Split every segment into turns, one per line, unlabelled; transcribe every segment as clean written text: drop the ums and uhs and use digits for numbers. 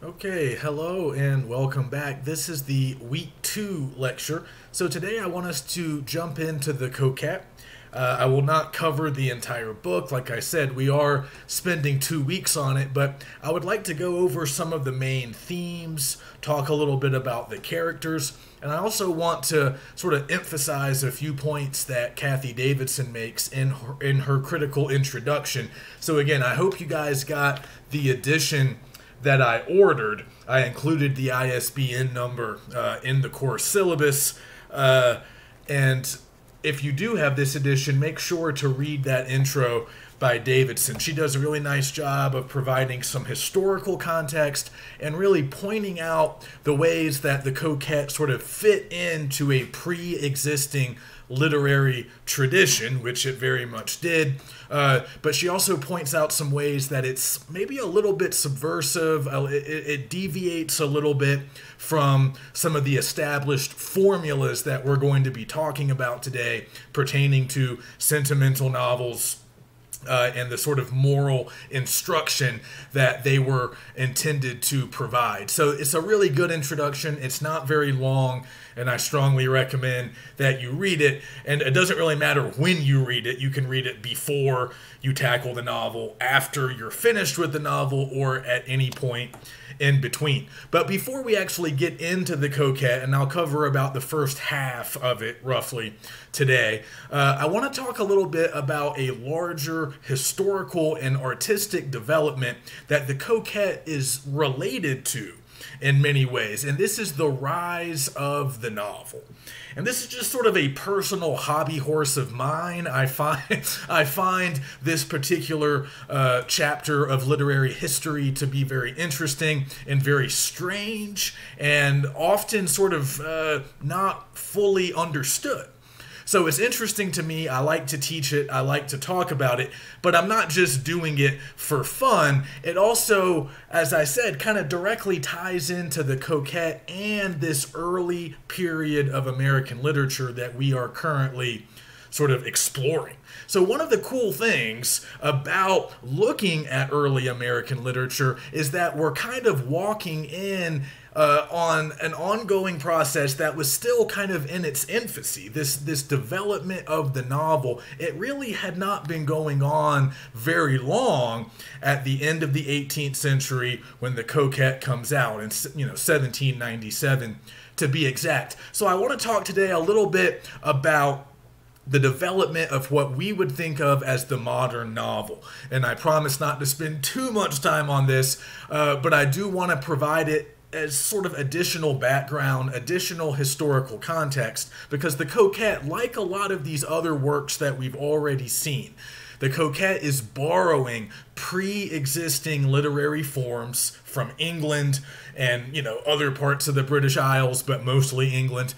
Okay, hello and welcome back. This is the week 2 lecture. So today I want us to jump into the Coquette. I will not cover the entire book. Like I said, we are spending 2 weeks on it, but I would like to go over some of the main themes, talk a little bit about the characters, and I also want to sort of emphasize a few points that Kathy Davidson makes in her critical introduction. So again, I hope you guys got the edition that I ordered. I included the ISBN number in the course syllabus. And if you do have this edition, make sure to read that intro by Davidson. She does a really nice job of providing some historical context and really pointing out the ways that the Coquette sort of fit into a pre-existing literary tradition, which it very much did. But she also points out some ways that it's maybe a little bit subversive. It deviates a little bit from some of the established formulas that we're going to be talking about today pertaining to sentimental novels. And the sort of moral instruction that they were intended to provide. So it's a really good introduction. It's not very long, and I strongly recommend that you read it. And it doesn't really matter when you read it. You can read it before you tackle the novel, after you're finished with the novel, or at any point in between. But before we actually get into the Coquette, and I'll cover about the first half of it roughly today, I want to talk a little bit about a larger historical and artistic development that the Coquette is related to in many ways, and this is the rise of the novel. And this is just sort of a personal hobby horse of mine. I find this particular chapter of literary history to be very interesting and very strange and often sort of not fully understood. So it's interesting to me. I like to teach it. I like to talk about it. But I'm not just doing it for fun. It also, as I said, kind of directly ties into the Coquette and this early period of American literature that we are currently sort of exploring. So one of the cool things about looking at early American literature is that we're kind of walking in on an ongoing process that was still kind of in its infancy. This development of the novel, it really had not been going on very long at the end of the 18th century when the Coquette comes out in 1797 to be exact. So I want to talk today a little bit about the development of what we would think of as the modern novel. And I promise not to spend too much time on this, but I do want to provide it as sort of additional background, additional historical context, because the Coquette, like a lot of these other works that we've already seen, the Coquette is borrowing pre-existing literary forms from England and, other parts of the British Isles, but mostly England.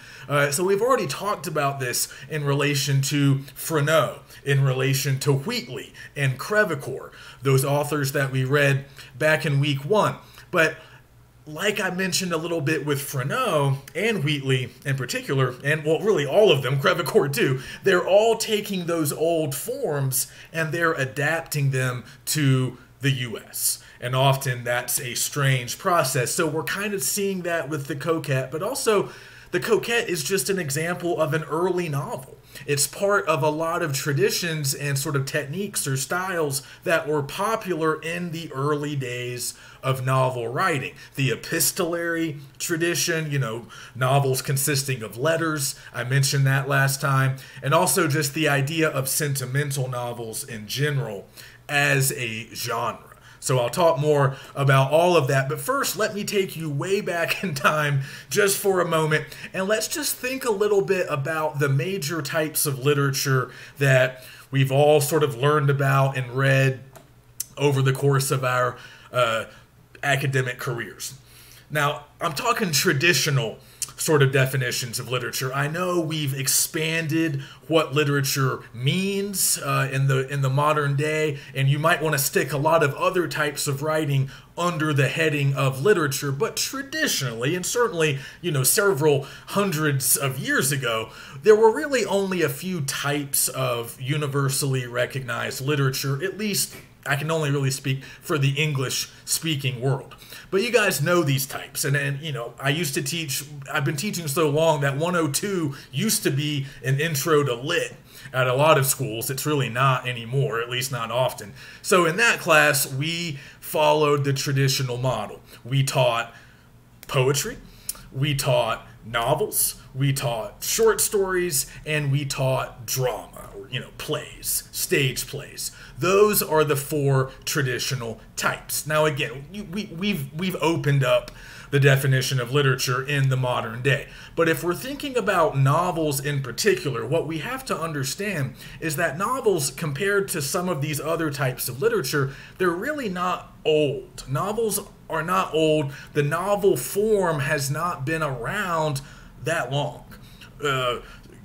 So we've already talked about this in relation to Fresneaux, in relation to Wheatley and Crevecoeur, those authors that we read back in week 1. But like I mentioned a little bit with Fresneaux and Wheatley in particular, and well, really all of them, Crevecoeur too, they're all taking those old forms and they're adapting them to the U.S. And often that's a strange process. So we're kind of seeing that with the Coquette, but also the Coquette is just an example of an early novel. It's part of a lot of traditions and sort of techniques or styles that were popular in the early days of novel writing. The epistolary tradition, novels consisting of letters, I mentioned that last time, and also just the idea of sentimental novels in general as a genre. So I'll talk more about all of that. But first, let me take you way back in time just for a moment. And let's just think a little bit about the major types of literature that we've all sort of learned about and read over the course of our academic careers. Now, I'm talking traditional sort of definitions of literature. I know we've expanded what literature means in the modern day, and you might want to stick a lot of other types of writing under the heading of literature, but traditionally, and certainly, several hundreds of years ago, there were really only a few types of universally recognized literature, at least I can only really speak for the English-speaking world. But you guys know these types, and you know, I've been teaching so long that 102 used to be an intro to lit at a lot of schools. It's really not anymore, at least not often. So in that class, we followed the traditional model. We taught poetry, we taught novels, we taught short stories, and we taught drama, or plays, stage plays. Those are the 4 traditional types. Now again, we've opened up the definition of literature in the modern day. But if we're thinking about novels in particular, what we have to understand is that novels, compared to some of these other types of literature, they're really not old. Novels are not old. The novel form has not been around that long.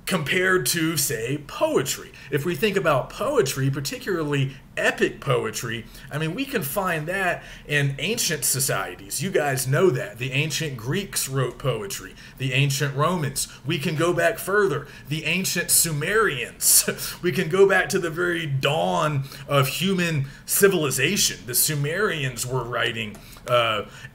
Compared to, say, poetry. If we think about poetry, particularly epic poetry, I mean, we can find that in ancient societies. You guys know that. The ancient Greeks wrote poetry. The ancient Romans. We can go back further. The ancient Sumerians. We can go back to the very dawn of human civilization. The Sumerians were writing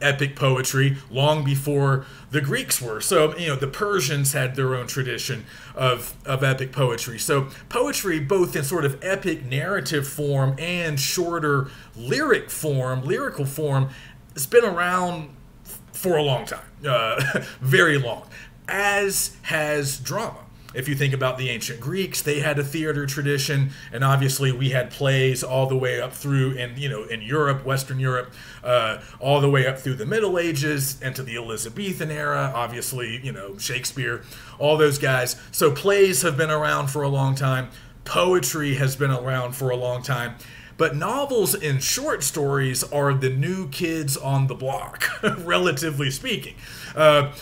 epic poetry long before the Greeks were. So, the Persians had their own tradition of epic poetry. So poetry, both in sort of epic narrative form and shorter lyrical form, has been around for a long time, very long, as has drama. If you think about the ancient Greeks, they had a theater tradition, and obviously we had plays all the way up through, in Europe, Western Europe, all the way up through the Middle Ages into the Elizabethan era. Obviously, Shakespeare, all those guys. So plays have been around for a long time. Poetry has been around for a long time. But novels and short stories are the new kids on the block, relatively speaking.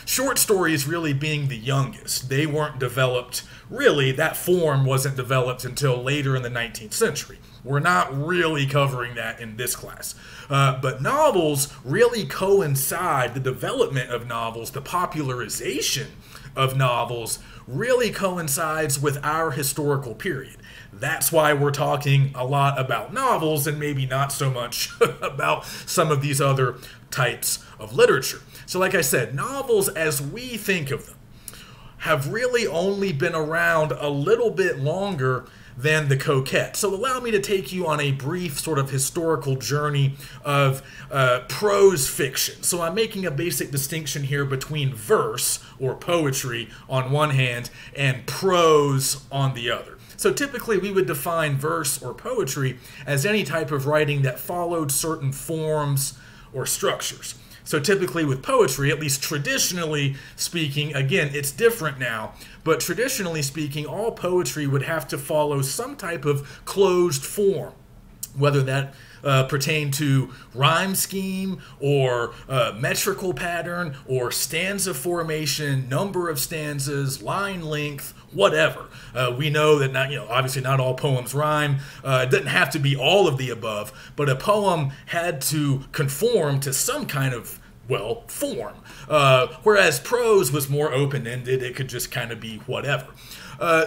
Short stories really being the youngest. They weren't developed, really, that form wasn't developed until later in the 19th century. We're not really covering that in this class. But novels really coincide, the development of novels, the popularization of novels really coincides with our historical period. That's why we're talking a lot about novels and maybe not so much about some of these other types of literature. So like I said, novels as we think of them have really only been around a little bit longer than the coquette. So allow me to take you on a brief sort of historical journey of prose fiction. So I'm making a basic distinction here between verse or poetry on one hand and prose on the other. So typically we would define verse or poetry as any type of writing that followed certain forms or structures. So typically with poetry, at least traditionally speaking, again, it's different now, but traditionally speaking, all poetry would have to follow some type of closed form, whether that pertain to rhyme scheme or metrical pattern or stanza formation, number of stanzas, line length, whatever. We know that obviously not all poems rhyme. It doesn't have to be all of the above, but a poem had to conform to some kind of, form. Whereas prose was more open-ended. It could just kind of be whatever.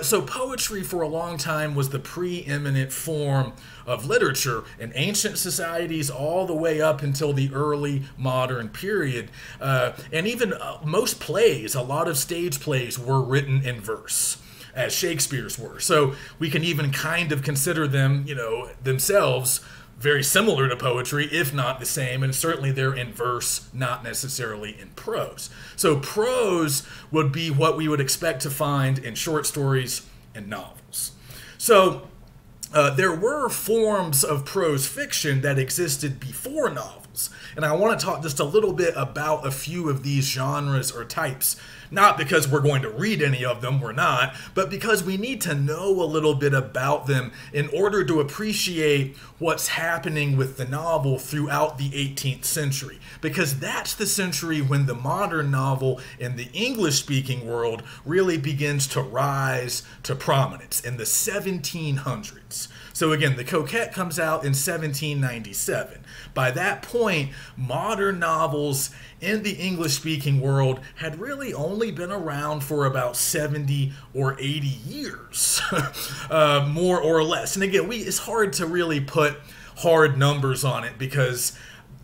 So poetry for a long time was the preeminent form of literature in ancient societies all the way up until the early modern period. And even most plays, a lot of stage plays were written in verse, as Shakespeare's were. So we can even kind of consider them, themselves very similar to poetry, if not the same, and certainly they're in verse, not necessarily in prose. So prose would be what we would expect to find in short stories and novels. So there were forms of prose fiction that existed before novels, and I want to talk just a little bit about a few of these genres or types. Not because we're going to read any of them, we're not, but because we need to know a little bit about them in order to appreciate what's happening with the novel throughout the 18th century. Because that's the century when the modern novel in the English-speaking world really begins to rise to prominence, in the 1700s. So again, the Coquette comes out in 1797. By that point, modern novels in the English-speaking world had really only been around for about 70 or 80 years, more or less. And again, it's hard to really put hard numbers on it because,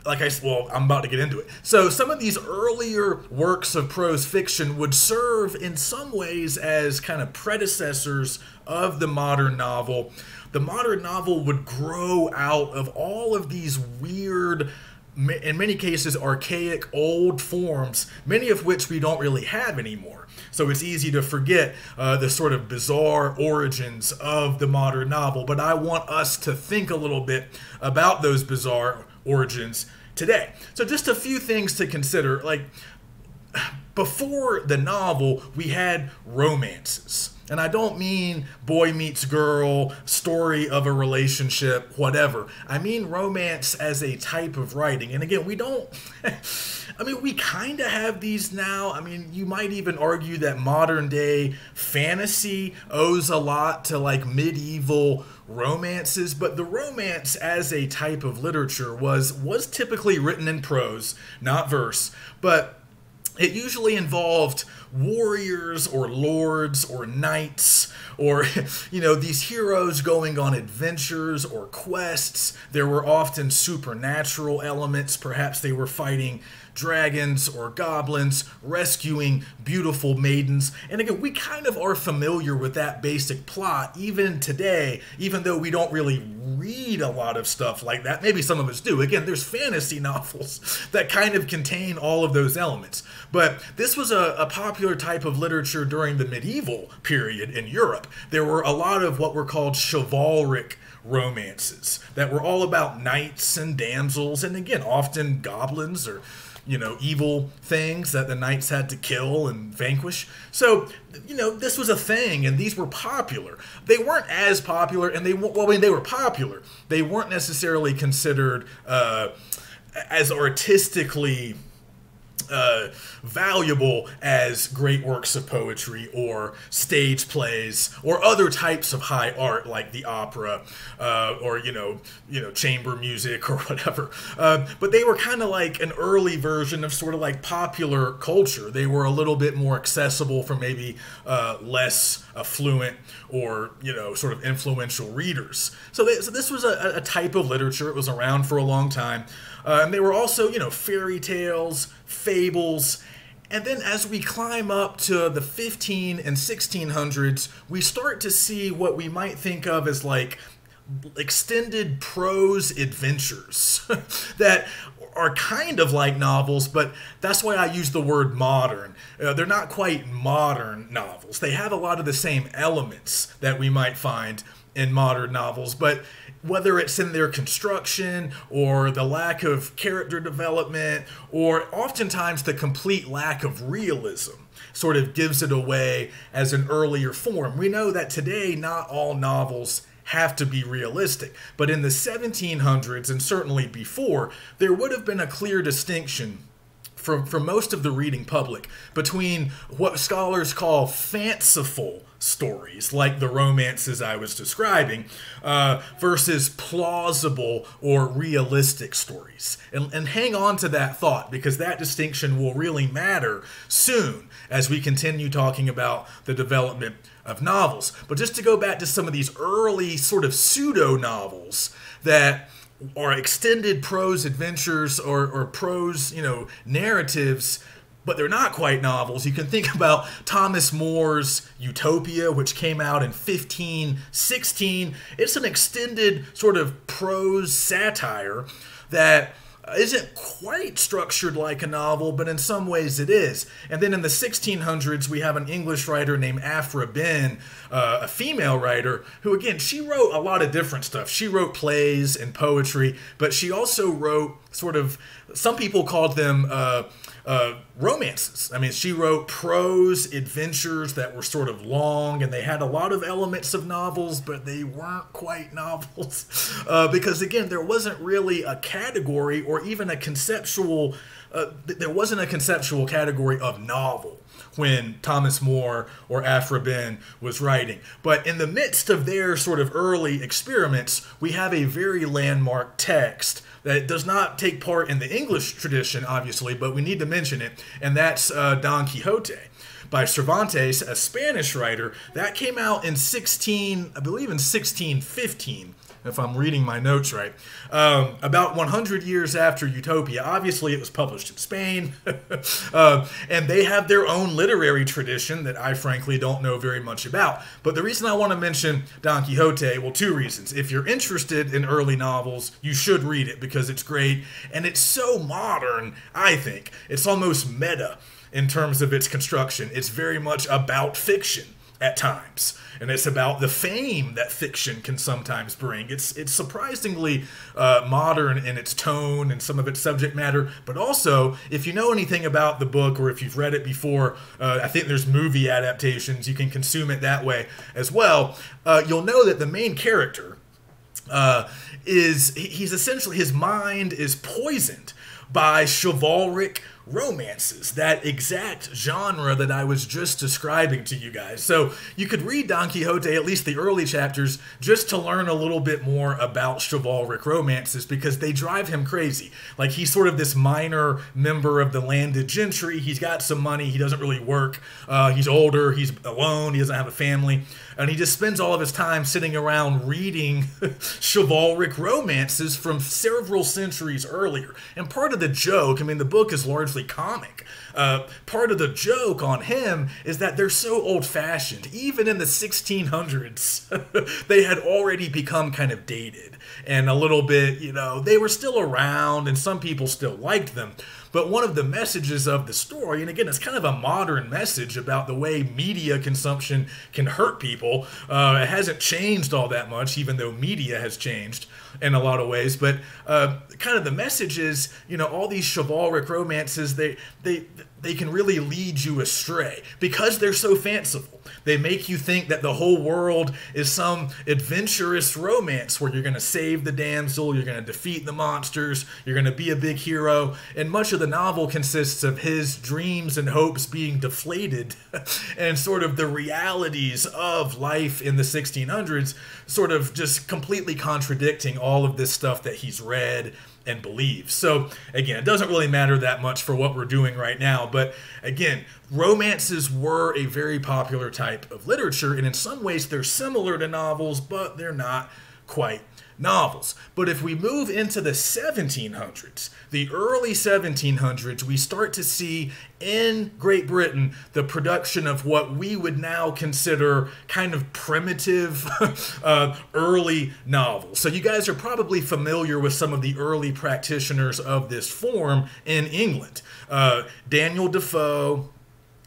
well, I'm about to get into it. So some of these earlier works of prose fiction would serve in some ways as kind of predecessors of the modern novel. The modern novel would grow out of all of these weird, in many cases archaic, old forms, many of which we don't really have anymore. So it's easy to forget the sort of bizarre origins of the modern novel, but I want us to think a little bit about those bizarre origins today. So just a few things to consider. Like, before the novel, we had romances. And I don't mean boy meets girl, story of a relationship, whatever. I mean romance as a type of writing. And again, we don't... I mean, we kind of have these now. I mean, you might even argue that modern day fantasy owes a lot to like medieval romances, but the romance as a type of literature was typically written in prose, not verse, but it usually involved warriors or lords or knights or, these heroes going on adventures or quests. There were often supernatural elements. Perhaps they were fighting dragons or goblins, rescuing beautiful maidens. And again, we kind of are familiar with that basic plot even today, even though we don't really read a lot of stuff like that. Maybe some of us do. Again, there's fantasy novels that kind of contain all of those elements. But this was a popular type of literature during the medieval period in Europe. There were a lot of what were called chivalric romances that were all about knights and damsels, and again, often goblins or evil things that the knights had to kill and vanquish. So, this was a thing, and these were popular. They weren't as popular, and they were popular. They weren't necessarily considered as artistically valuable as great works of poetry or stage plays or other types of high art like the opera or chamber music or whatever. But they were kind of like an early version of sort of like popular culture. They were a little bit more accessible for maybe less affluent or sort of influential readers. So this was a type of literature. It was around for a long time. And they were also, fairy tales, fables. And then as we climb up to the 15 and 1600s, we start to see what we might think of as like extended prose adventures that are kind of like novels, but that's why I use the word modern. They're not quite modern novels. They have a lot of the same elements that we might find in modern novels, but whether it's in their construction or the lack of character development or oftentimes the complete lack of realism sort of gives it away as an earlier form. We know that today not all novels have to be realistic, but in the 1700s and certainly before, there would have been a clear distinction for most of the reading public between what scholars call fanciful stories, like the romances I was describing, versus plausible or realistic stories. And hang on to that thought, because that distinction will really matter soon as we continue talking about the development of novels. But just to go back to some of these early sort of pseudo-novels that are extended prose adventures or prose, narratives, but they're not quite novels. You can think about Thomas More's Utopia, which came out in 1516. It's an extended sort of prose satire that isn't quite structured like a novel, but in some ways it is. And then in the 1600s, we have an English writer named Aphra Behn, a female writer, who, again, she wrote a lot of different stuff. She wrote plays and poetry, but she also wrote sort of, some people called them romances. I mean, she wrote prose adventures that were sort of long, and they had a lot of elements of novels, but they weren't quite novels. Because, again, there wasn't really a category or even a conceptual, there wasn't a conceptual category of novel when Thomas More or Aphra Behn was writing. But in the midst of their sort of early experiments, we have a very landmark text that does not take part in the English tradition, obviously, but we need to mention it, and that's Don Quixote by Cervantes, a Spanish writer. That came out in 1615. if I'm reading my notes right. About 100 years after Utopia, obviously it was published in Spain, and they have their own literary tradition that I frankly don't know very much about. But the reason I want to mention Don Quixote, well, two reasons. If you're interested in early novels, you should read it because it's great, and it's so modern, I think. It's almost meta in terms of its construction. It's very much about fiction at times, and it's about the fame that fiction can sometimes bring. It's surprisingly modern in its tone and some of its subject matter, but also, if you know anything about the book or if you've read it before, I think there's movie adaptations, you can consume it that way as well. You'll know that the main character he's essentially, his mind is poisoned by chivalric romances, that exact genre that I was just describing to you guys. So you could read Don Quixote, at least the early chapters, just to learn a little bit more about chivalric romances, because they drive him crazy. Like, he's sort of this minor member of the landed gentry. He's got some money. He doesn't really work. He's older. He's alone. He doesn't have a family. And he just spends all of his time sitting around reading chivalric romances from several centuries earlier. And part of the joke, I mean, the book is largely comic. Part of the joke on him is that they're so old-fashioned. Even in the 1600s, they had already become kind of dated. And a little bit, you know, they were still around, and some people still liked them. But one of the messages of the story, and again, it's kind of a modern message about the way media consumption can hurt people. It hasn't changed all that much, even though media has changed in a lot of ways. But kind of the message is, you know, all these chivalric romances, they can really lead you astray because they're so fanciful. They make you think that the whole world is some adventurous romance where you're going to save the damsel, you're going to defeat the monsters, you're going to be a big hero. And much of the novel consists of his dreams and hopes being deflated and sort of the realities of life in the 1600s sort of just completely contradicting all of this stuff that he's read and believes. So again, it doesn't really matter that much for what we're doing right now, but again, romances were a very popular type of literature, and in some ways they're similar to novels, but they're not quite novels. But if we move into the 1700s, the early 1700s, we start to see in Great Britain the production of what we would now consider kind of primitive early novels. So you guys are probably familiar with some of the early practitioners of this form in England. Daniel Defoe,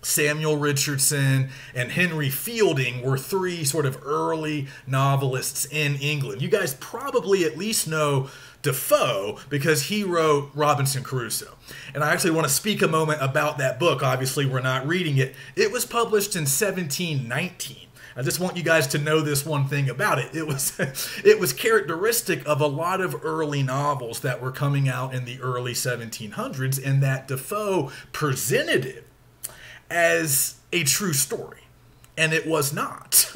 Samuel Richardson, and Henry Fielding were three sort of early novelists in England. You guys probably at least know Defoe because he wrote Robinson Crusoe. And I actually want to speak a moment about that book. Obviously, we're not reading it. It was published in 1719. I just want you guys to know this one thing about it. It was characteristic of a lot of early novels that were coming out in the early 1700s, in that Defoe presented it as a true story, and it was not.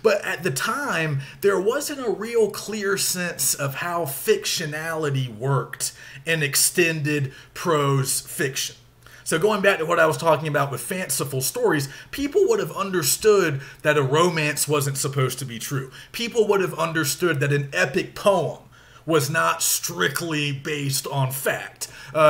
But at the time, there wasn't a real clear sense of how fictionality worked in extended prose fiction. So going back to what I was talking about with fanciful stories, people would have understood that a romance wasn't supposed to be true. People would have understood that an epic poem was not strictly based on fact.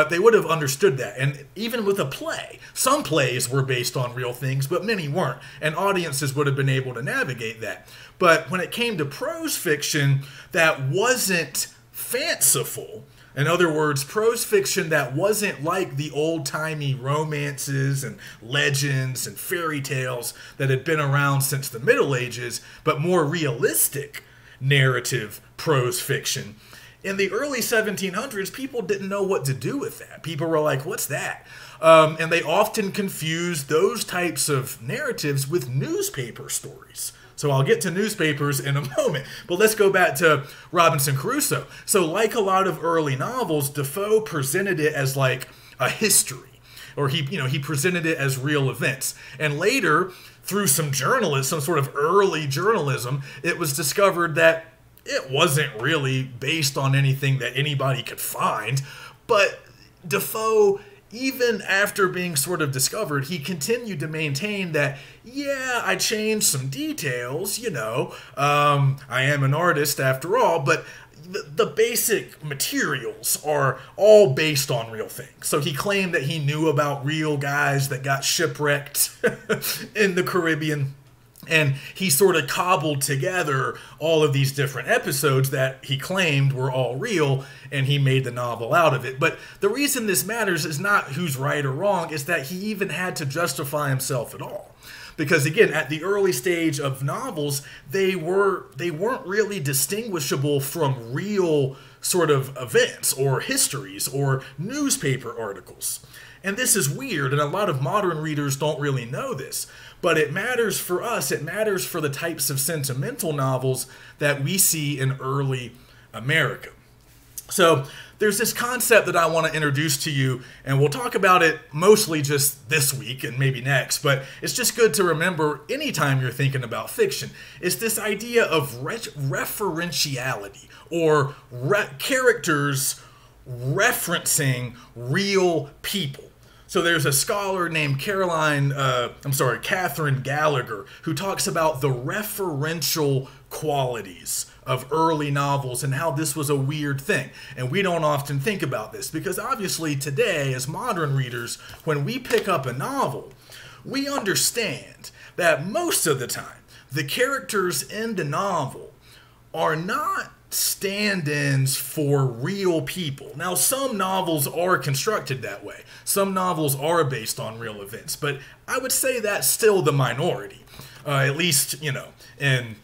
They would have understood that. And even with a play, some plays were based on real things, but many weren't. And audiences would have been able to navigate that. But when it came to prose fiction that wasn't fanciful, in other words, prose fiction that wasn't like the old-timey romances and legends and fairy tales that had been around since the Middle Ages, but more realistic narrative prose fiction, in the early 1700s, people didn't know what to do with that. People were like, what's that? And they often confused those types of narratives with newspaper stories. So I'll get to newspapers in a moment. But let's go back to Robinson Crusoe. So like a lot of early novels, Defoe presented it as like a history. Or he presented it as real events. And later, through some sort of early journalism, it was discovered that it wasn't really based on anything that anybody could find, but Defoe even after being sort of discovered, he continued to maintain that, yeah, I changed some details, I am an artist after all, but the basic materials are all based on real things. So he claimed that he knew about real guys that got shipwrecked in the Caribbean. And he sort of cobbled together all of these different episodes that he claimed were all real, and he made the novel out of it. But the reason this matters is not who's right or wrong, it's that he even had to justify himself at all. Because again, at the early stage of novels, they weren't really distinguishable from real sort of events or histories or newspaper articles. And this is weird, and a lot of modern readers don't really know this. But it matters for us, it matters for the types of sentimental novels that we see in early America. So there's this concept that I want to introduce to you, and we'll talk about it mostly just this week and maybe next, but it's just good to remember anytime you're thinking about fiction. It's this idea of referentiality, or characters referencing real people. So there's a scholar named Catherine Gallagher, who talks about the referential qualities of early novels and how this was a weird thing. And we don't often think about this because obviously today, as modern readers, when we pick up a novel, we understand that most of the time, the characters in the novel are not stand-ins for real people. Now, some novels are constructed that way. Some novels are based on real events, but I would say that's still the minority, at least, in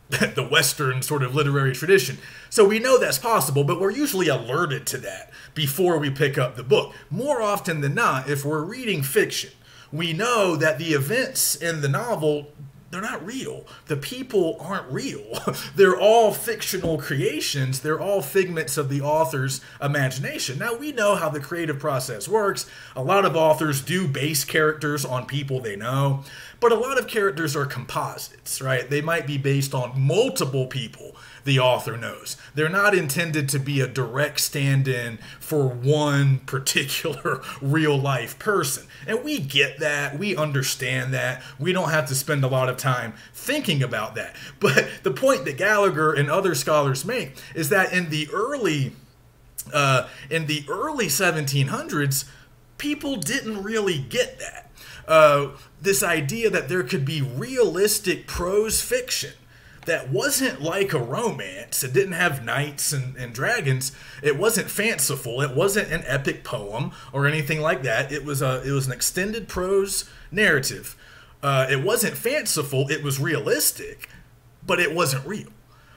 the Western sort of literary tradition. So we know that's possible, but we're usually alerted to that before we pick up the book. More often than not, if we're reading fiction, we know that the events in the novel, they're not real. The people aren't real. They're all fictional creations. They're all figments of the author's imagination. Now, we know how the creative process works. A lot of authors do base characters on people they know, but a lot of characters are composites, right? They might be based on multiple people the author knows. They're not intended to be a direct stand-in for one particular real-life person. And we get that. We understand that. We don't have to spend a lot of time thinking about that. But the point that Gallagher and other scholars make is that in the early 1700s, people didn't really get that. This idea that there could be realistic prose fiction that wasn't like a romance. It didn't have knights and dragons. It wasn't fanciful. It wasn't an epic poem or anything like that. It was an extended prose narrative. It wasn't fanciful. It was realistic, but it wasn't real.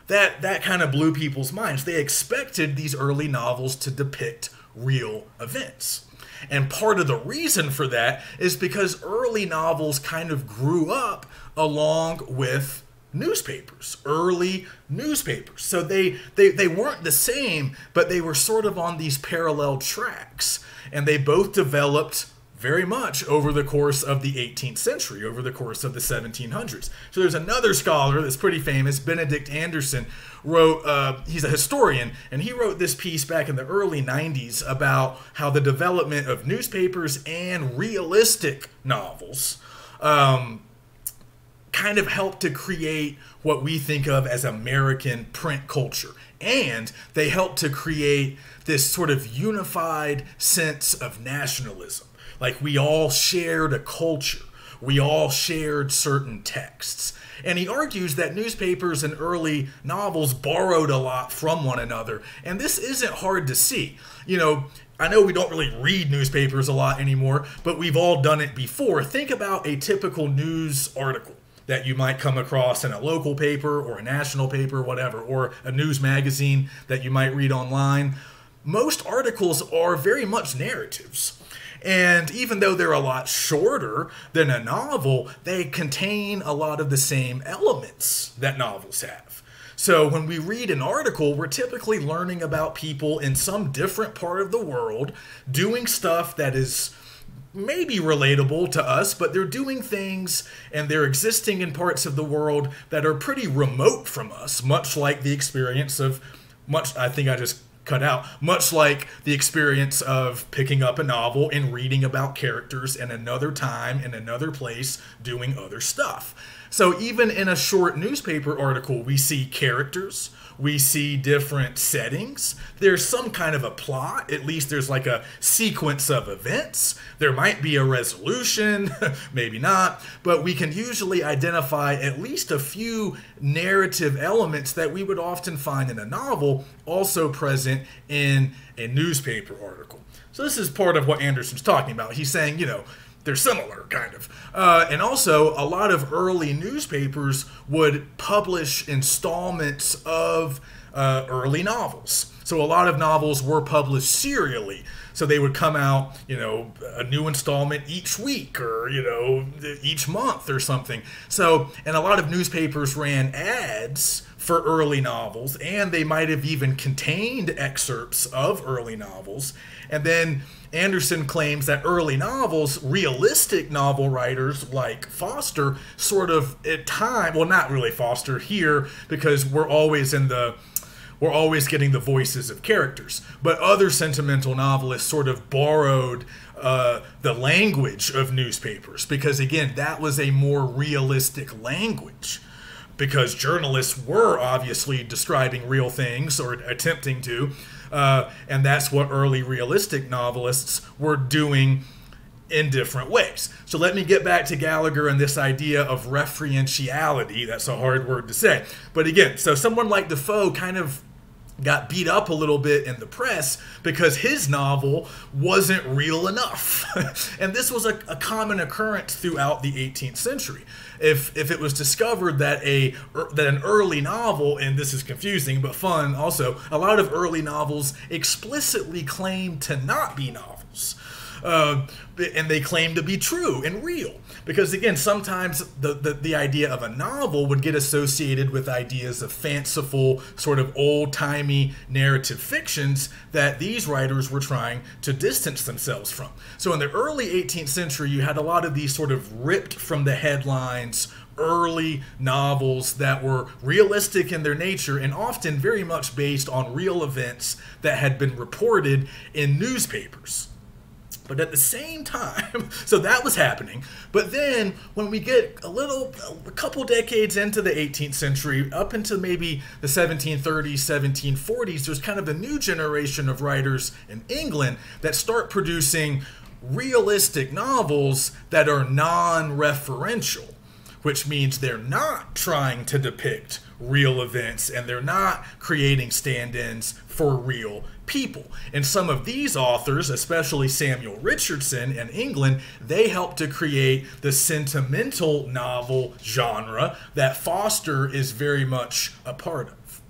That kind of blew people's minds. They expected these early novels to depict real events. And part of the reason for that is because early novels kind of grew up along with newspapers, early newspapers. So they weren't the same, but they were sort of on these parallel tracks. And they both developed very much over the course of the 18th century, over the course of the 1700s. So there's another scholar that's pretty famous, Benedict Anderson, wrote, he's a historian, and he wrote this piece back in the early 90s about how the development of newspapers and realistic novels kind of helped to create what we think of as American print culture. And they helped to create this sort of unified sense of nationalism. Like we all shared a culture. We all shared certain texts. And he argues that newspapers and early novels borrowed a lot from one another. And this isn't hard to see. I know we don't really read newspapers a lot anymore, but we've all done it before. Think about a typical news article that you might come across in a local paper or a national paper, whatever, or a news magazine that you might read online. Most articles are very much narratives. And even though they're a lot shorter than a novel, they contain a lot of the same elements that novels have. So when we read an article, we're typically learning about people in some different part of the world doing stuff that is maybe relatable to us, but they're doing things and they're existing in parts of the world that are pretty remote from us, much like the experience of I think I just cut out, much like the experience of picking up a novel and reading about characters in another time, in another place, doing other stuff. So even in a short newspaper article, we see characters, we see different settings. There's some kind of a plot. At least there's like a sequence of events. There might be a resolution, maybe not, but we can usually identify at least a few narrative elements that we would often find in a novel also present in a newspaper article. So this is part of what Anderson's talking about. He's saying, you know, they're similar, kind of. And also, a lot of early newspapers would publish installments of early novels. So a lot of novels were published serially. So they would come out, you know, a new installment each week or, you know, each month or something. So, and a lot of newspapers ran ads for early novels, and they might have even contained excerpts of early novels. And then Anderson claims that early novels, realistic novel writers like Foster, sort of at time, well, not really Foster here, because we're always getting the voices of characters. But other sentimental novelists sort of borrowed the language of newspapers, because again, that was a more realistic language. Because journalists were obviously describing real things, or attempting to, and that's what early realistic novelists were doing in different ways. So let me get back to Gallagher and this idea of referentiality. That's a hard word to say. But again, so someone like Defoe kind of got beat up a little bit in the press because his novel wasn't real enough. And this was a common occurrence throughout the 18th century. If it was discovered that an early novel, and this is confusing but fun also, a lot of early novels explicitly claim to not be novels. And they claim to be true and real. Because again, sometimes the idea of a novel would get associated with ideas of fanciful, sort of old-timey narrative fictions that these writers were trying to distance themselves from. So in the early 18th century, you had a lot of these sort of ripped from the headlines early novels that were realistic in their nature and often very much based on real events that had been reported in newspapers. But at the same time, so that was happening. But then when we get a couple decades into the 18th century, up into maybe the 1730s, 1740s, there's kind of a new generation of writers in England that start producing realistic novels that are non-referential, which means they're not trying to depict real events and they're not creating stand-ins for real people. And some of these authors, especially Samuel Richardson in England, they helped to create the sentimental novel genre that Foster is very much a part of.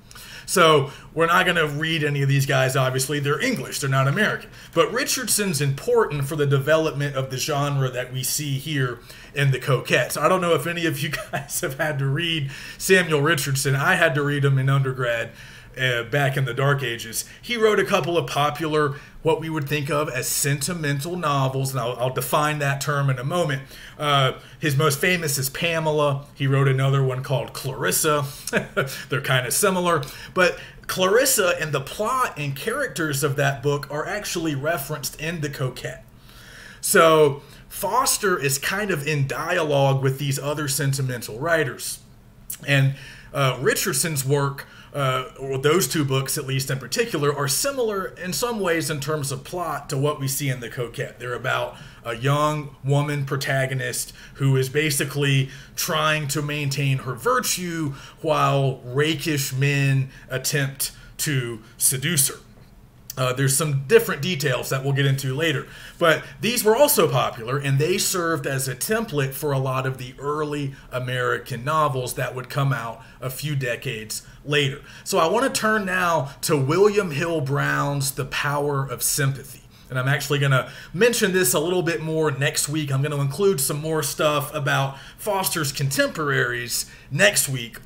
So we're not going to read any of these guys, obviously. They're English, they're not American. But Richardson's important for the development of the genre that we see here in The Coquette. So I don't know if any of you guys have had to read Samuel Richardson. I had to read him in undergrad. Back in the Dark Ages. He wrote a couple of popular, what we would think of as sentimental novels, and I'll define that term in a moment. His most famous is Pamela. He wrote another one called Clarissa. They're kind of similar, but Clarissa and the plot and characters of that book are actually referenced in The Coquette. So Foster is kind of in dialogue with these other sentimental writers. And Richardson's work, or those two books at least in particular, are similar in some ways in terms of plot to what we see in The Coquette. They're about a young woman protagonist who is basically trying to maintain her virtue while rakish men attempt to seduce her. There's some different details that we'll get into later. But these were also popular, and they served as a template for a lot of the early American novels that would come out a few decades later. So I want to turn now to William Hill Brown's The Power of Sympathy. And I'm actually going to mention this a little bit more next week. I'm going to include some more stuff about Foster's contemporaries next week.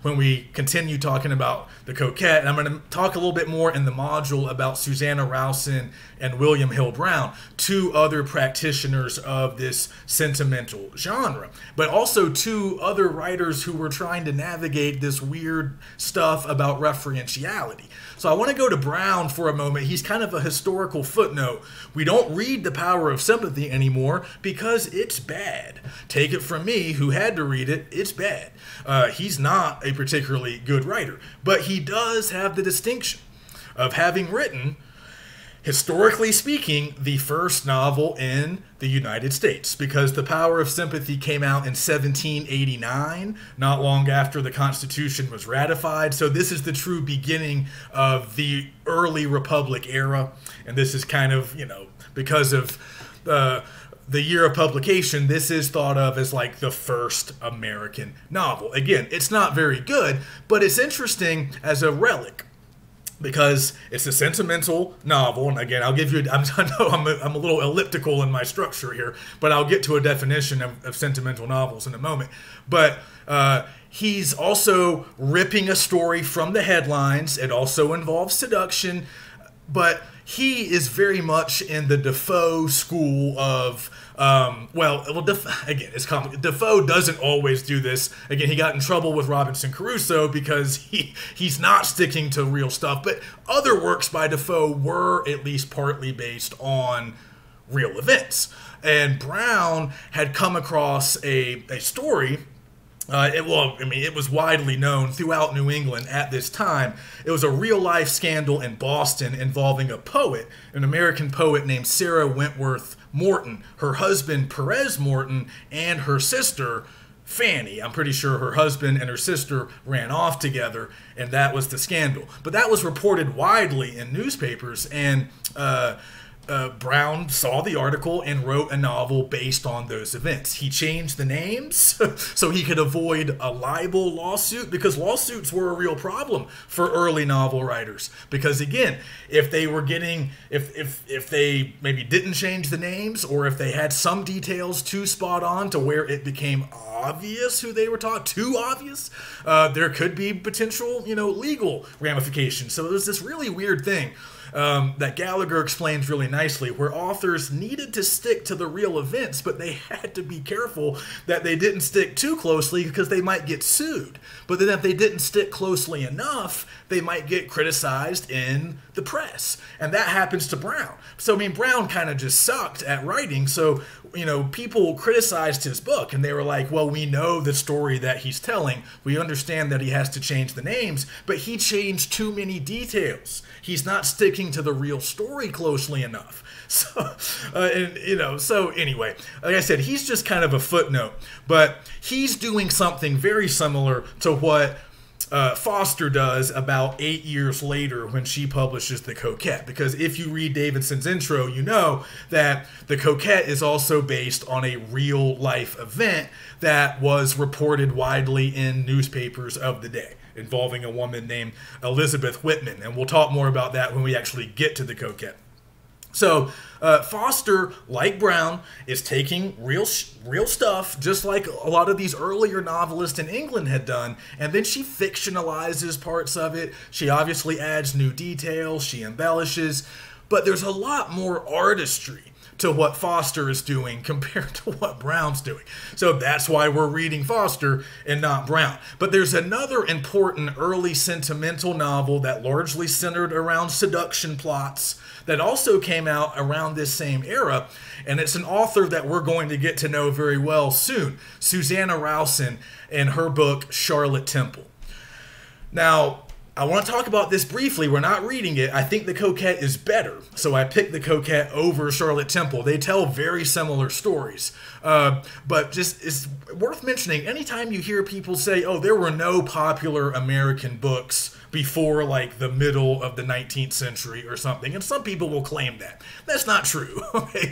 when we continue talking about the Coquette. And I'm going to talk a little bit more in the module about Susanna Rowson and William Hill Brown, two other practitioners of this sentimental genre, but also two other writers who were trying to navigate this weird stuff about referentiality. So I want to go to Brown for a moment. He's kind of a historical footnote. We don't read The Power of Sympathy anymore because it's bad. Take it from me, who had to read it, it's bad. He's not a particularly good writer, but he does have the distinction of having written, historically speaking, the first novel in the United States, because The Power of Sympathy came out in 1789, not long after the Constitution was ratified. So this is the true beginning of the early Republic era. And this is kind of, because of the year of publication, this is thought of as like the first American novel. Again, it's not very good, but it's interesting as a relic, because it's a sentimental novel. And again, I'll give you, I know I'm a little elliptical in my structure here, but I'll get to a definition of sentimental novels in a moment. But he's also ripping a story from the headlines. It also involves seduction, but he is very much in the Defoe school of, again, it's complicated. Defoe doesn't always do this. Again, he got in trouble with Robinson Crusoe because he's not sticking to real stuff. But other works by Defoe were at least partly based on real events. And Brown had come across a story. It was widely known throughout New England at this time. It was a real-life scandal in Boston involving a poet, an American poet named Sarah Wentworth Morton, her husband Perez Morton, and her sister Fanny. I'm pretty sure her husband and her sister ran off together, and that was the scandal. But that was reported widely in newspapers, and Brown saw the article and wrote a novel based on those events. He changed the names so he could avoid a libel lawsuit, because lawsuits were a real problem for early novel writers. Because again, if they were getting, if they maybe didn't change the names, or if they had some details too spot on to where it became obvious who they were talking, too obvious, there could be potential, legal ramifications. So there's this really weird thing that Gallagher explains really nicely, where authors needed to stick to the real events, but they had to be careful that they didn't stick too closely because they might get sued. But then if they didn't stick closely enough, they might get criticized in the press. And that happens to Brown. So, Brown kind of just sucked at writing. So, people criticized his book, and they were like, well, we know the story that he's telling. We understand that he has to change the names, but he changed too many details. He's not sticking to the real story closely enough. So, so anyway, like I said, he's just kind of a footnote, but he's doing something very similar to what Foster does about 8 years later when she publishes The Coquette. Because if you read Davidson's intro, you know that The Coquette is also based on a real life event that was reported widely in newspapers of the day, involving a woman named Elizabeth Whitman. And we'll talk more about that when we actually get to The Coquette. So Foster, like Brown, is taking real stuff, just like a lot of these earlier novelists in England had done, and then she fictionalizes parts of it. She obviously adds new details, she embellishes, but there's a lot more artistry to what Foster is doing compared to what Brown's doing. So that's why we're reading Foster and not Brown. But there's another important early sentimental novel that largely centered around seduction plots that also came out around this same era, and it's an author that we're going to get to know very well soon, Susanna Rowson, and her book Charlotte Temple. Now, I want to talk about this briefly. We're not reading it. I think The Coquette is better, so I picked The Coquette over Charlotte Temple. They tell very similar stories, but just it's worth mentioning, anytime you hear people say, oh, there were no popular American books before like the middle of the 19th century or something, and some people will claim that. That's not true. Okay?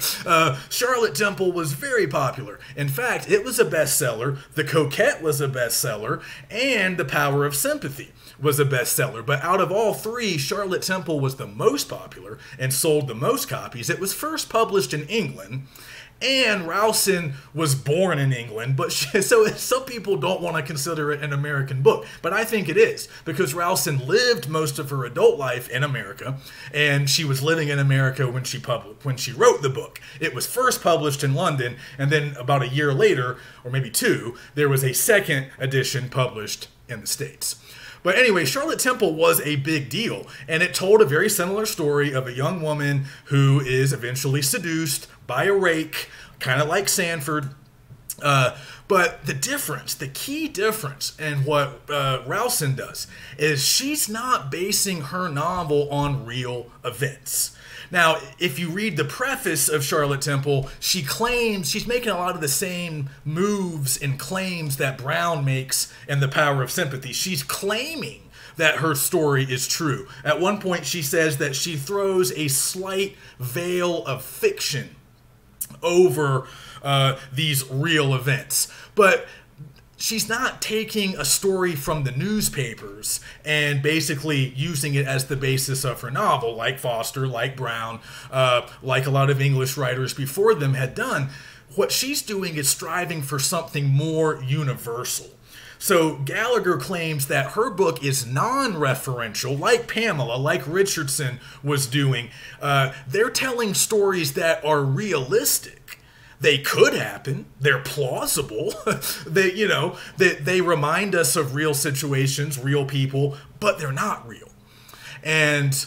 Charlotte Temple was very popular. In fact, it was a bestseller. The Coquette was a bestseller, and The Power of Sympathy was a bestseller. bestseller, but out of all three, Charlotte Temple was the most popular and sold the most copies. It was first published in England, and Rowson was born in England, but so some people don't want to consider it an American book, but I think it is, because Rowson lived most of her adult life in America, and she was living in America when she wrote the book. It was first published in London, and then about a year later, or maybe two, there was a second edition published in the States. But anyway, Charlotte Temple was a big deal, and it told a very similar story of a young woman who is eventually seduced by a rake, kind of like Sanford. But the key difference in what Rowson does is she's not basing her novel on real events. Now, if you read the preface of Charlotte Temple, she claims she's making a lot of the same moves and claims that Brown makes in The Power of Sympathy. She's claiming that her story is true. At one point, she says that she throws a slight veil of fiction over these real events. But she's not taking a story from the newspapers and basically using it as the basis of her novel, like Foster, like Brown, like a lot of English writers before them had done. What she's doing is striving for something more universal. So Gallagher claims that her book is non-referential, like Pamela, like Richardson was doing. They're telling stories that are realistic. They could happen. They're plausible. They remind us of real situations, real people, but they're not real. And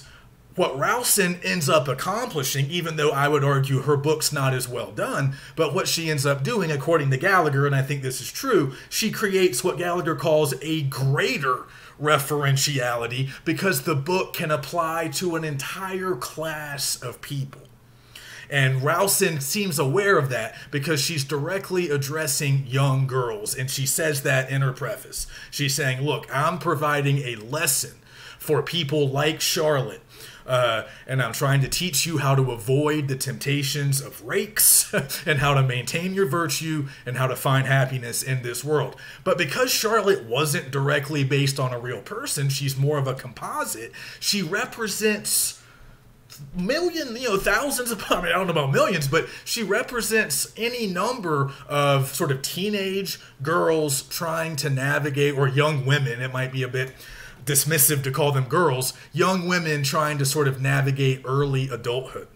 what Rowson ends up accomplishing, even though I would argue her book's not as well done, but what she ends up doing, according to Gallagher, and I think this is true, she creates what Gallagher calls a greater referentiality because the book can apply to an entire class of people. And Rowson seems aware of that because she's directly addressing young girls. And she says that in her preface. She's saying, look, I'm providing a lesson for people like Charlotte. And I'm trying to teach you how to avoid the temptations of rakes and how to maintain your virtue and how to find happiness in this world. But because Charlotte wasn't directly based on a real person, she's more of a composite, she represents thousands of, I don't know about millions, but she represents any number of sort of teenage girls trying to navigate, or young women, it might be a bit dismissive to call them girls, young women trying to sort of navigate early adulthood.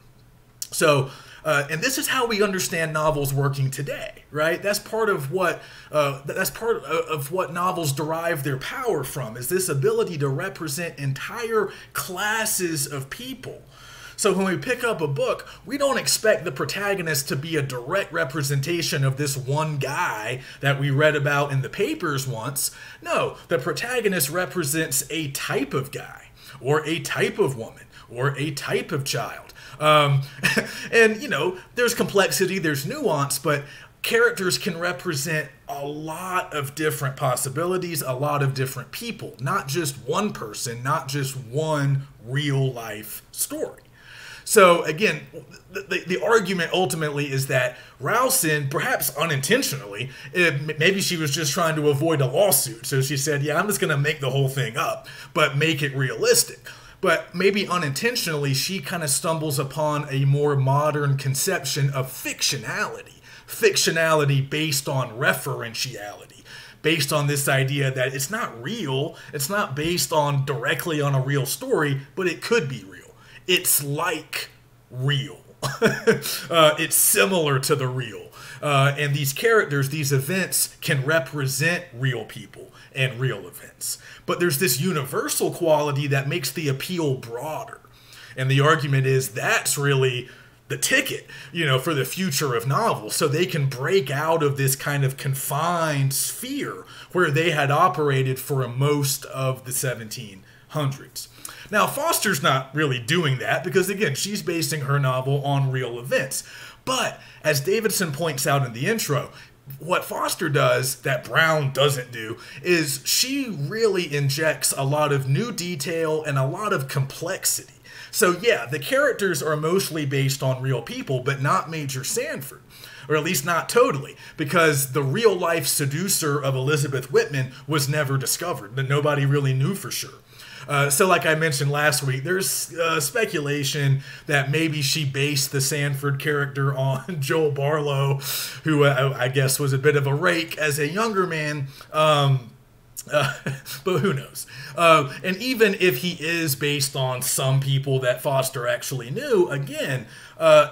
So, and this is how we understand novels working today, right? That's part of what novels derive their power from, is this ability to represent entire classes of people. So when we pick up a book, we don't expect the protagonist to be a direct representation of this one guy that we read about in the papers once. No, the protagonist represents a type of guy, or a type of woman, or a type of child. And, there's complexity, there's nuance, but characters can represent a lot of different possibilities, a lot of different people, not just one person, not just one real life story. So again, the argument ultimately is that Rowson, perhaps unintentionally, maybe she was just trying to avoid a lawsuit. So she said, yeah, I'm just going to make the whole thing up, but make it realistic. But maybe unintentionally, she kind of stumbles upon a more modern conception of fictionality. Fictionality based on referentiality. Based on this idea that it's not real, it's not based on directly on a real story, but it could be real. It's like real. It's similar to the real. And these characters, these events can represent real people and real events. But there's this universal quality that makes the appeal broader. And the argument is that's really the ticket, for the future of novels, so they can break out of this kind of confined sphere where they had operated for most of the 1700s. Now, Foster's not really doing that because, again, she's basing her novel on real events. But, as Davidson points out in the intro, what Foster does that Brown doesn't do is she really injects a lot of new detail and a lot of complexity. So, yeah, the characters are mostly based on real people, but not Major Sanford. Or at least not totally, because the real-life seducer of Elizabeth Whitman was never discovered, that nobody really knew for sure. So like I mentioned last week, there's speculation that maybe she based the Sanford character on Joel Barlow, who I guess was a bit of a rake as a younger man. But who knows? And even if he is based on some people that Foster actually knew, again,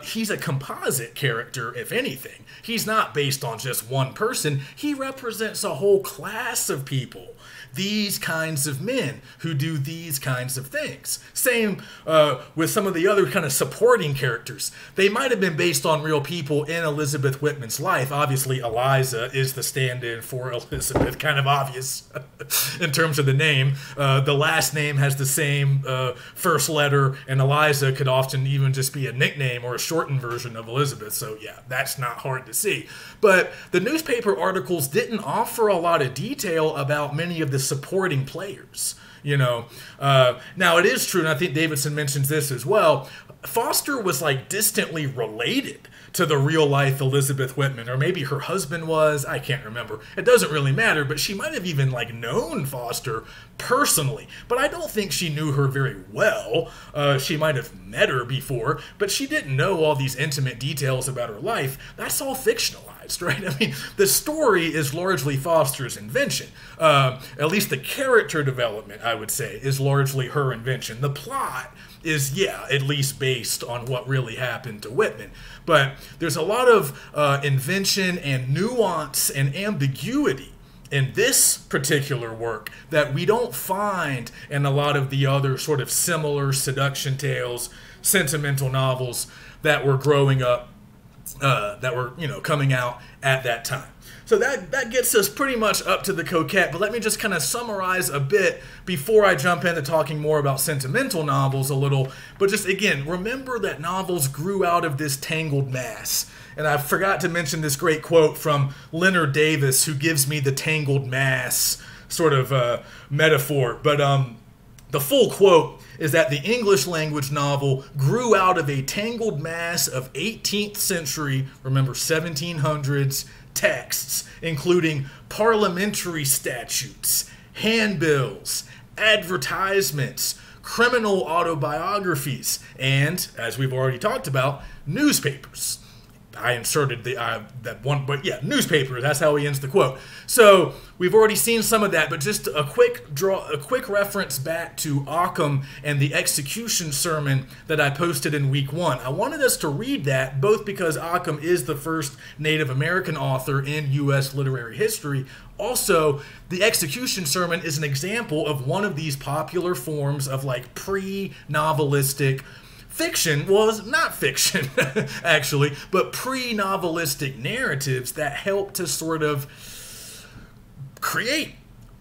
he's a composite character, if anything. He's not based on just one person. He represents a whole class of people. These kinds of men who do these kinds of things. Same with some of the other kind of supporting characters. They might have been based on real people in Elizabeth Whitman's life. Obviously, Eliza is the stand-in for Elizabeth, kind of obvious in terms of the name. The last name has the same first letter, and Eliza could often even just be a nickname or a shortened version of Elizabeth. So yeah, that's not hard to see. But the newspaper articles didn't offer a lot of detail about many of the supporting players. Now it is true, and I think Davidson mentions this as well, Foster was like distantly related to the real life Elizabeth Whitman, or maybe her husband was, I can't remember. It doesn't really matter, but she might have even like known Foster personally, but I don't think she knew her very well. She might have met her before, but she didn't know all these intimate details about her life. That's all fictionalized, right? I mean, the story is largely Foster's invention. At least the character development, I would say, is largely her invention. The plot is, yeah, at least based on what really happened to Whitman. But there's a lot of invention and nuance and ambiguity in this particular work that we don't find in a lot of the other sort of similar seduction tales, sentimental novels that were growing up, that were, coming out at that time. So that gets us pretty much up to the coquette, but let me just kind of summarize a bit before I jump into talking more about sentimental novels a little. But just again, remember that novels grew out of this tangled mass. And I forgot to mention this great quote from Leonard Davis, who gives me the tangled mass sort of metaphor. But the full quote is that the English language novel grew out of a tangled mass of 18th century, remember 1700s, texts, including parliamentary statutes, handbills, advertisements, criminal autobiographies, and, as we've already talked about, newspapers. I inserted that one, but yeah, newspapers. That's how he ends the quote. So we've already seen some of that, but just a quick reference back to Occam and the execution sermon that I posted in week 1. I wanted us to read that both because Occam is the first Native American author in U.S. literary history. Also, the execution sermon is an example of one of these popular forms of like pre-novelistic fiction. Was not fiction, actually, but pre-novelistic narratives that help to sort of create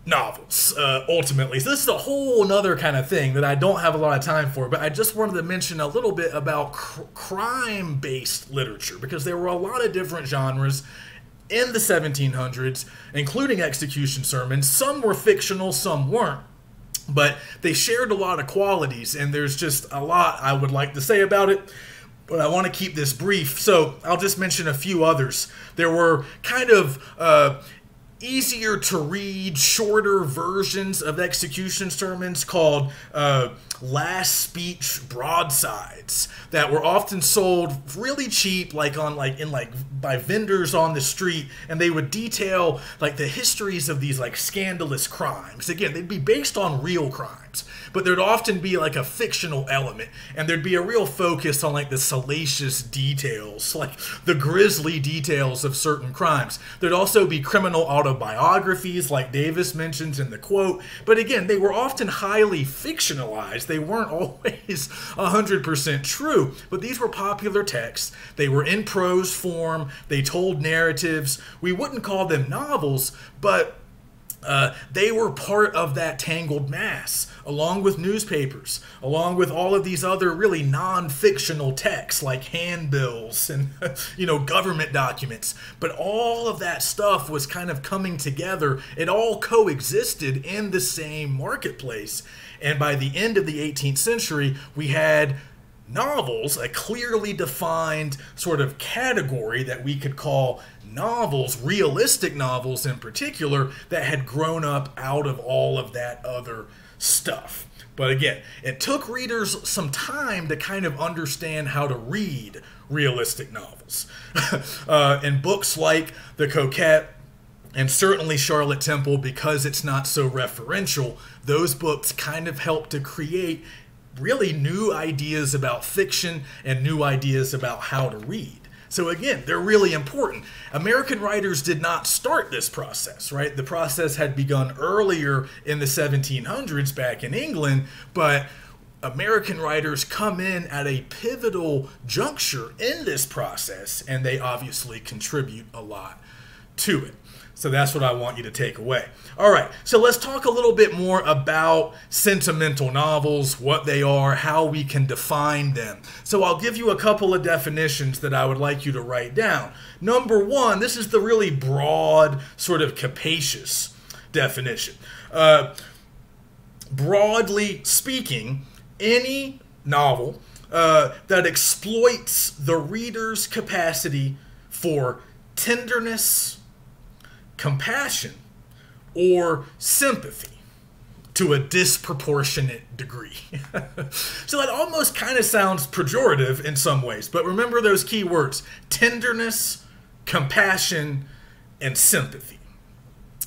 novels, ultimately. So this is a whole nother kind of thing that I don't have a lot of time for, but I just wanted to mention a little bit about crime-based literature, because there were a lot of different genres in the 1700s, including execution sermons. Some were fictional, some weren't. But they shared a lot of qualities, and there's just a lot I would like to say about it, but I want to keep this brief, so I'll just mention a few others. There were kind of easier to read, shorter versions of execution sermons called last speech broadsides that were often sold really cheap, by vendors on the street, and they would detail like the histories of these like scandalous crimes. Again, they'd be based on real crimes, but there'd often be like a fictional element, and there'd be a real focus on like the salacious details, like the grisly details of certain crimes. There'd also be criminal autobiographies, like Davis mentions in the quote, but again, they were often highly fictionalized. They weren't always 100% true, but these were popular texts. They were in prose form. They told narratives. We wouldn't call them novels, but they were part of that tangled mass, along with newspapers, along with all of these other really non-fictional texts like handbills and government documents. But all of that stuff was kind of coming together. It all coexisted in the same marketplace. And by the end of the 18th century, we had novels, a clearly defined sort of category that we could call novels, realistic novels in particular, that had grown up out of all of that other stuff. But again, it took readers some time to kind of understand how to read realistic novels. In books like The Coquette, and certainly Charlotte Temple, because it's not so referential, those books kind of help to create really new ideas about fiction and new ideas about how to read. So again, they're really important. American writers did not start this process, right? The process had begun earlier in the 1700s back in England, but American writers come in at a pivotal juncture in this process, and they obviously contribute a lot to it. So that's what I want you to take away. All right, so let's talk a little bit more about sentimental novels, what they are, how we can define them. So I'll give you a couple of definitions that I would like you to write down. Number one, this is the really broad, sort of capacious definition. Broadly speaking, any novel that exploits the reader's capacity for tenderness, compassion, or sympathy to a disproportionate degree. So that almost kind of sounds pejorative in some ways, but remember those key words: tenderness, compassion, and sympathy.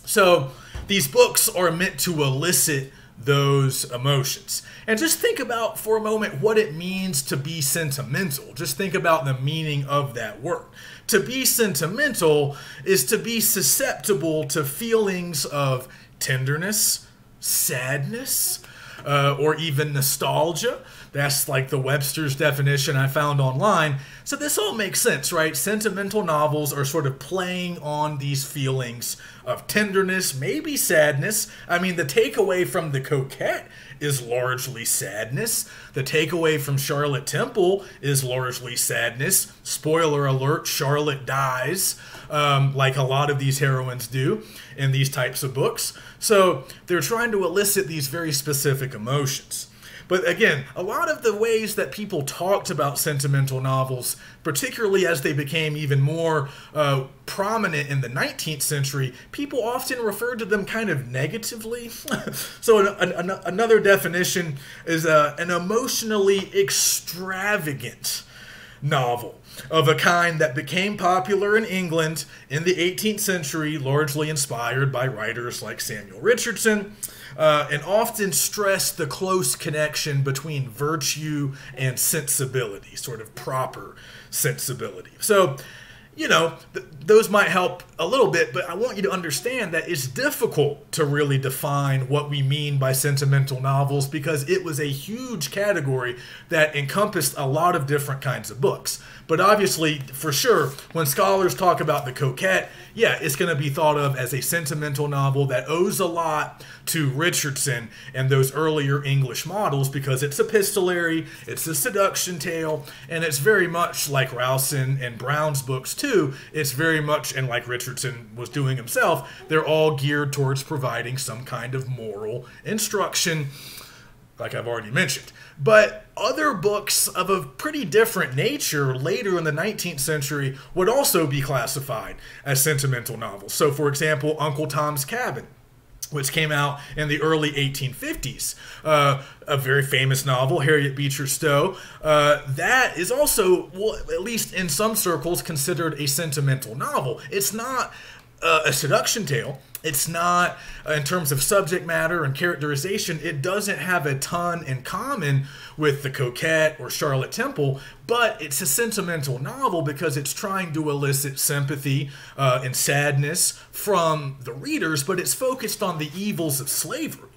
So these books are meant to elicit those emotions. And just think about for a moment what it means to be sentimental. Just think about the meaning of that word. To be sentimental is to be susceptible to feelings of tenderness, sadness, or even nostalgia. That's like the Webster's definition I found online. So this all makes sense, right? Sentimental novels are sort of playing on these feelings of tenderness, maybe sadness. I mean, the takeaway from The Coquette is largely sadness. The takeaway from Charlotte Temple is largely sadness. Spoiler alert, Charlotte dies, like a lot of these heroines do in these types of books. So they're trying to elicit these very specific emotions. But again, a lot of the ways that people talked about sentimental novels, particularly as they became even more prominent in the 19th century, people often referred to them kind of negatively. So another definition is an emotionally extravagant novel of a kind that became popular in England in the 18th century, largely inspired by writers like Samuel Richardson, and often stressed the close connection between virtue and sensibility, sort of proper sensibility. So, you know, those might help a little bit, but I want you to understand that it's difficult to really define what we mean by sentimental novels because it was a huge category that encompassed a lot of different kinds of books. But obviously, for sure, when scholars talk about The Coquette, yeah, it's going to be thought of as a sentimental novel that owes a lot to Richardson and those earlier English models because it's epistolary, it's a seduction tale, and it's very much like Rowson and Brown's books too. It's very much, and like Richardson was doing himself, they're all geared towards providing some kind of moral instruction, like I've already mentioned. But other books of a pretty different nature later in the 19th century would also be classified as sentimental novels. So, for example, Uncle Tom's Cabin, which came out in the early 1850s. A very famous novel, Harriet Beecher Stowe. That is also, well, at least in some circles, considered a sentimental novel. It's not a seduction tale. It's not, in terms of subject matter and characterization, it doesn't have a ton in common with The Coquette or Charlotte Temple, but it's a sentimental novel because it's trying to elicit sympathy and sadness from the readers, but it's focused on the evils of slavery.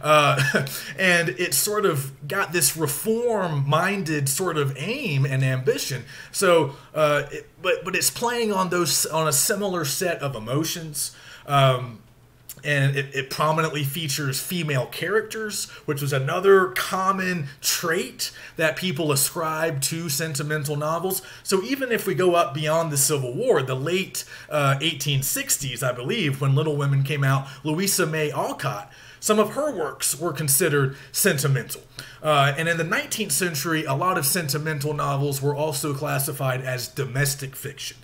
And it's sort of got this reform-minded sort of aim and ambition. So, but it's playing on those on a similar set of emotions. And it prominently features female characters, which was another common trait that people ascribe to sentimental novels. So even if we go up beyond the Civil War, the late 1860s, I believe, when Little Women came out, Louisa May Alcott, some of her works were considered sentimental. And in the 19th century, a lot of sentimental novels were also classified as domestic fiction,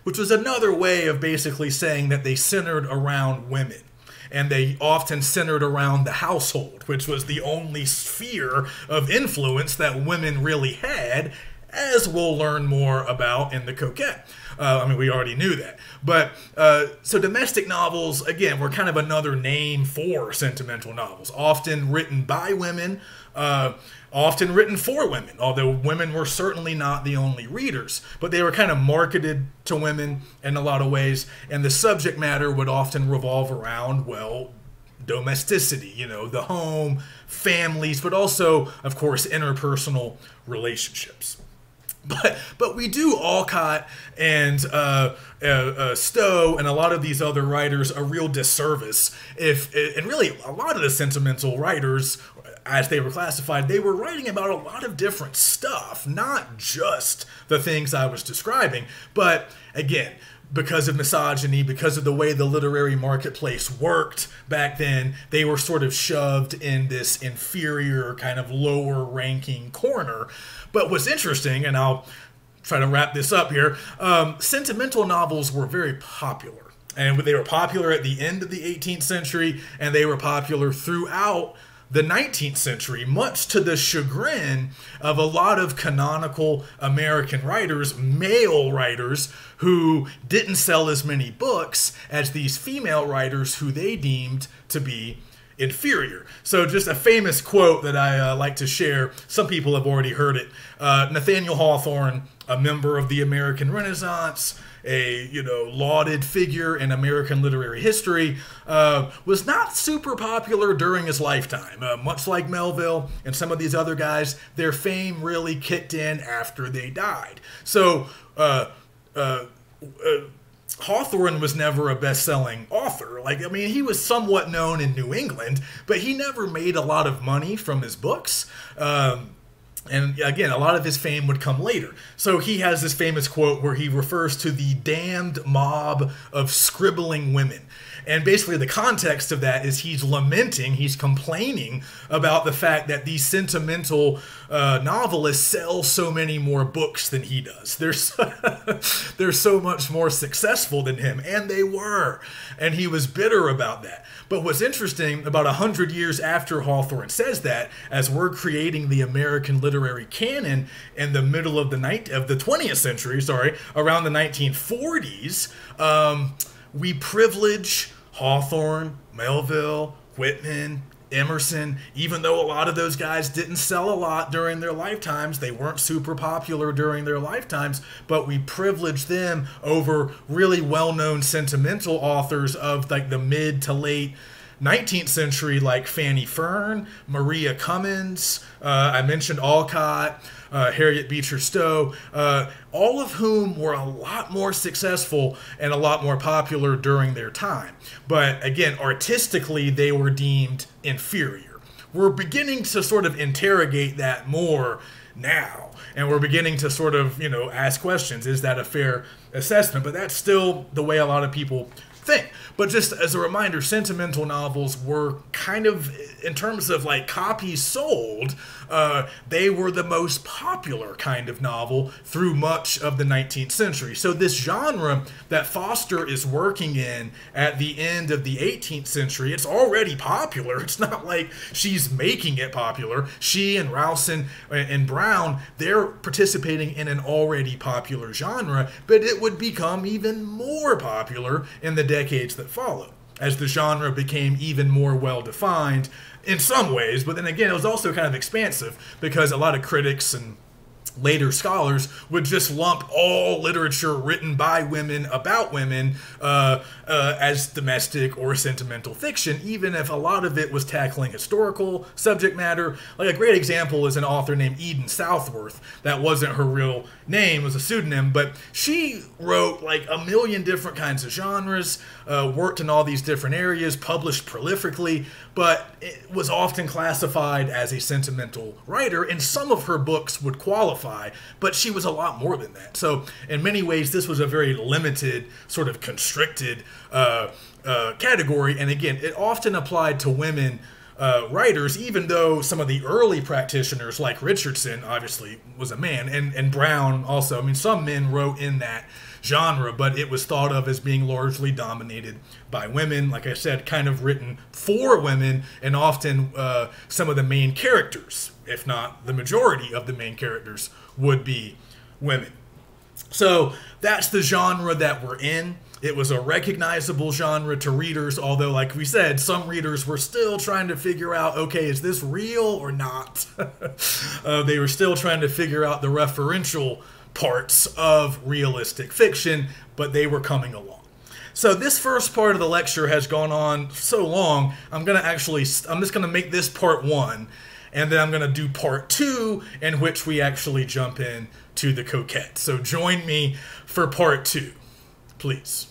which was another way of basically saying that they centered around women. and they often centered around the household, which was the only sphere of influence that women really had, as we'll learn more about in the Coquette. I mean, we already knew that. But, so domestic novels, again, were kind of another name for sentimental novels, often written by women, often written for women, although women were certainly not the only readers, but they were kind of marketed to women in a lot of ways, and the subject matter would often revolve around, well, domesticity, you know, the home, families, but also, of course, interpersonal relationships. But we do Alcott and Stowe and a lot of these other writers a real disservice and really a lot of the sentimental writers, as they were classified, they were writing about a lot of different stuff, not just the things I was describing, but again, because of misogyny, because of the way the literary marketplace worked back then, they were sort of shoved in this inferior, kind of lower ranking corner. But what's interesting, and I'll try to wrap this up here, sentimental novels were very popular. And they were popular at the end of the 18th century, and they were popular throughout the 19th century, much to the chagrin of a lot of canonical American writers, male writers, who didn't sell as many books as these female writers who they deemed to be inferior. So just a famous quote that I like to share, some people have already heard it. Nathaniel Hawthorne, a member of the American Renaissance, a lauded figure in American literary history, was not super popular during his lifetime. Much like Melville and some of these other guys, their fame really kicked in after they died. So Hawthorne was never a best-selling author. He was somewhat known in New England, but he never made a lot of money from his books. And again, a lot of his fame would come later. So he has this famous quote where he refers to the damned mob of scribbling women. And basically the context of that is he's lamenting, he's complaining about the fact that these sentimental novelists sell so many more books than he does. They're so much more successful than him, and they were. And he was bitter about that. But what's interesting, about 100 years after Hawthorne says that, as we're creating the American literary canon in the middle of the 20th century, around the 1940s, we privilege Hawthorne, Melville, Whitman, Emerson. Even though a lot of those guys didn't sell a lot during their lifetimes, they weren't super popular during their lifetimes, but we privilege them over really well-known sentimental authors of the mid to late 19th century, like Fanny Fern, Maria Cummins, I mentioned Alcott, Harriet Beecher Stowe, all of whom were a lot more successful and a lot more popular during their time. But again, artistically, they were deemed inferior. We're beginning to sort of interrogate that more now, and we're beginning to sort of, ask questions. Is that a fair assessment? But that's still the way a lot of people think. But just as a reminder, sentimental novels were kind of, in terms of copies sold, they were the most popular kind of novel through much of the 19th century. So this genre that Foster is working in at the end of the 18th century, it's already popular. It's not like she's making it popular. She and Rowson and Brown, they're participating in an already popular genre, but it would become even more popular in the decades that followed, as the genre became even more well-defined in some ways. But then again, it was also kind of expansive, because a lot of critics and later scholars would just lump all literature written by women about women as domestic or sentimental fiction, even if a lot of it was tackling historical subject matter. Like a great example is an author named Eden Southworth. That wasn't her real name, it was a pseudonym, but she wrote a million different kinds of genres, worked in all these different areas, published prolifically, but it was often classified as a sentimental writer, and some of her books would qualify, but she was a lot more than that. So in many ways, this was a very limited, sort of constricted category, and again, it often applied to women writers, even though some of the early practitioners, like Richardson, obviously was a man, and Brown also. Some men wrote in that genre, but it was thought of as being largely dominated by women. Like I said, kind of written for women, and often some of the main characters, if not the majority of the main characters, would be women. So that's the genre that we're in. It was a recognizable genre to readers, although, like we said, some readers were still trying to figure out, okay, is this real or not? They were still trying to figure out the referential parts of realistic fiction, but they were coming along. So this first part of the lecture has gone on so long, I'm just going to make this part 1, and then I'm going to do part 2, in which we actually jump in to the coquette. So join me for part 2, please.